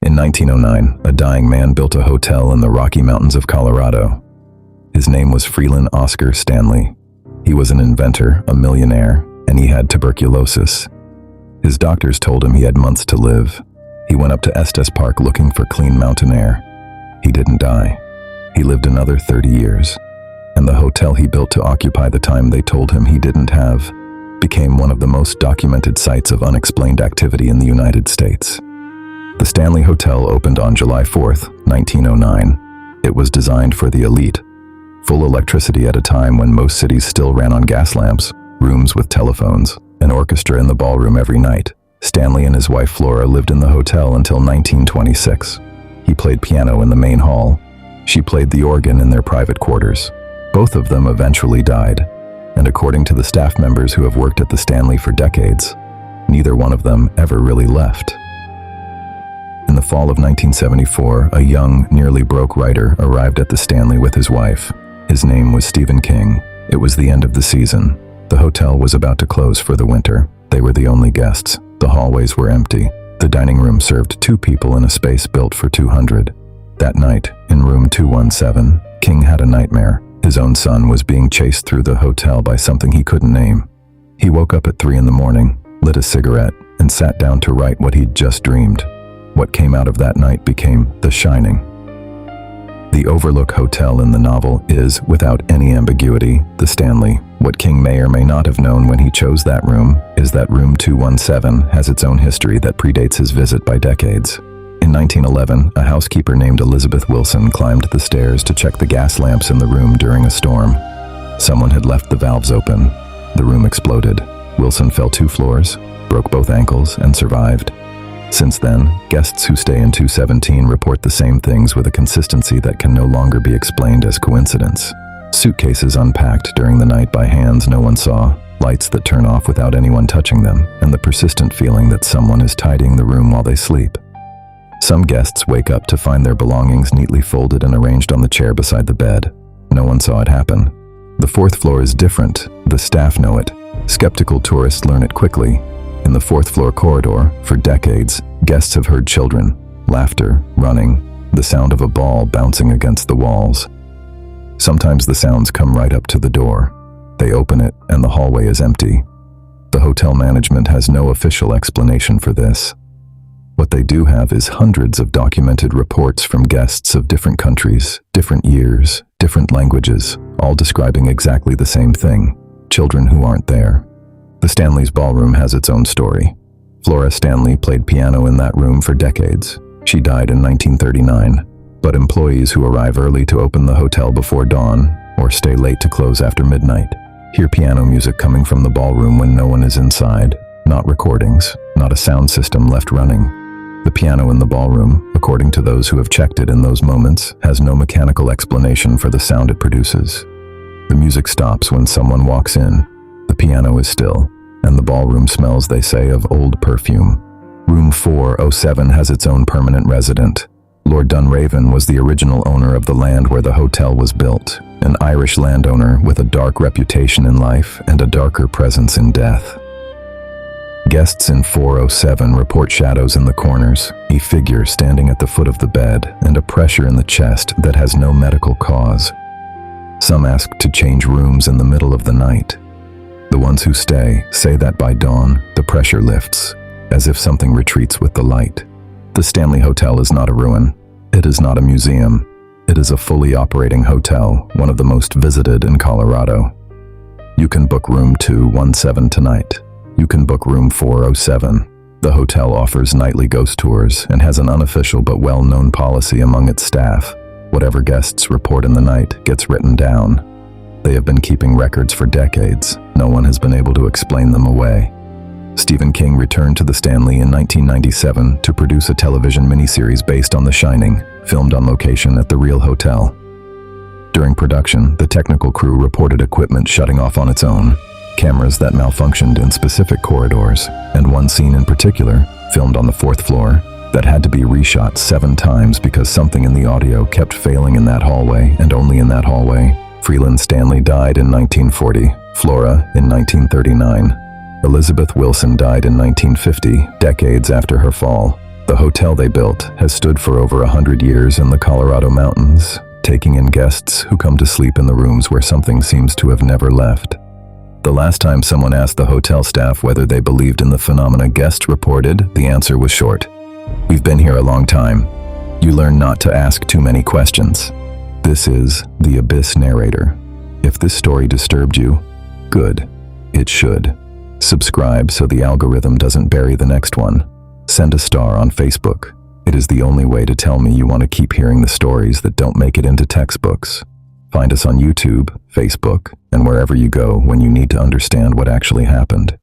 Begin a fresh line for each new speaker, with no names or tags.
In 1909, a dying man built a hotel in the Rocky Mountains of Colorado. His name was Freeland Oscar Stanley. He was an inventor, a millionaire, and he had tuberculosis. His doctors told him he had months to live. He went up to Estes Park looking for clean mountain air. He didn't die. He lived another 30 years. And the hotel he built to occupy the time they told him he didn't have became one of the most documented sites of unexplained activity in the United States. The Stanley Hotel opened on July 4, 1909. It was designed for the elite. Full electricity at a time when most cities still ran on gas lamps, rooms with telephones, an orchestra in the ballroom every night. Stanley and his wife Flora lived in the hotel until 1926. He played piano in the main hall. She played the organ in their private quarters. Both of them eventually died, and according to the staff members who have worked at the Stanley for decades, neither one of them ever really left. In the fall of 1974, a young, nearly broke writer arrived at the Stanley with his wife. His name was Stephen King. It was the end of the season. The hotel was about to close for the winter. They were the only guests. The hallways were empty. The dining room served 2 people in a space built for 200. That night, in room 217, King had a nightmare. His own son was being chased through the hotel by something he couldn't name. He woke up at 3 in the morning, lit a cigarette, and sat down to write what he'd just dreamed. What came out of that night became The Shining. The Overlook Hotel in the novel is, without any ambiguity, the Stanley. What King may or may not have known when he chose that room is that room 217 has its own history that predates his visit by decades. In 1911, a housekeeper named Elizabeth Wilson climbed the stairs to check the gas lamps in the room during a storm. Someone had left the valves open. The room exploded. Wilson fell 2 floors, broke both ankles, and survived. Since then, guests who stay in 217 report the same things with a consistency that can no longer be explained as coincidence. Suitcases unpacked during the night by hands no one saw, lights that turn off without anyone touching them, and the persistent feeling that someone is tidying the room while they sleep. Some guests wake up to find their belongings neatly folded and arranged on the chair beside the bed. No one saw it happen. The 4th floor is different. The staff know it. Skeptical tourists learn it quickly. In the 4th floor corridor, for decades, guests have heard children, laughter, running, the sound of a ball bouncing against the walls. Sometimes the sounds come right up to the door. They open it and the hallway is empty. The hotel management has no official explanation for this. What they do have is hundreds of documented reports from guests of different countries, different years, different languages, all describing exactly the same thing: children who aren't there. The Stanley's ballroom has its own story. Flora Stanley played piano in that room for decades. She died in 1939, but employees who arrive early to open the hotel before dawn or stay late to close after midnight hear piano music coming from the ballroom when no one is inside, not recordings, not a sound system left running. The piano in the ballroom, according to those who have checked it in those moments, has no mechanical explanation for the sound it produces. The music stops when someone walks in. The piano is still, and the ballroom smells, they say, of old perfume. Room 407 has its own permanent resident. Lord Dunraven was the original owner of the land where the hotel was built, an Irish landowner with a dark reputation in life and a darker presence in death. Guests in 407 report shadows in the corners, a figure standing at the foot of the bed, and a pressure in the chest that has no medical cause. Some ask to change rooms in the middle of the night. The ones who stay say that by dawn, the pressure lifts, as if something retreats with the light. The Stanley Hotel is not a ruin. It is not a museum. It is a fully operating hotel, one of the most visited in Colorado. You can book room 217 tonight. You can book room 407. The hotel offers nightly ghost tours and has an unofficial but well-known policy among its staff. Whatever guests report in the night gets written down. They have been keeping records for decades. No one has been able to explain them away. Stephen King returned to the Stanley in 1997 to produce a television miniseries based on The Shining, filmed on location at the real hotel. During production, the technical crew reported equipment shutting off on its own, cameras that malfunctioned in specific corridors, and one scene in particular, filmed on the 4th floor, that had to be reshot 7 times because something in the audio kept failing in that hallway, and only in that hallway. Freeland Stanley died in 1940, Flora in 1939. Elizabeth Wilson died in 1950, decades after her fall. The hotel they built has stood for over 100 years in the Colorado mountains, taking in guests who come to sleep in the rooms where something seems to have never left. The last time someone asked the hotel staff whether they believed in the phenomena guests reported, the answer was short. "We've been here a long time. You learn not to ask too many questions." This is the Abyss Narrator. If this story disturbed you, good. It should. Subscribe so the algorithm doesn't bury the next one. Send a star on Facebook. It is the only way to tell me you want to keep hearing the stories that don't make it into textbooks. Find us on YouTube, Facebook, and wherever you go when you need to understand what actually happened.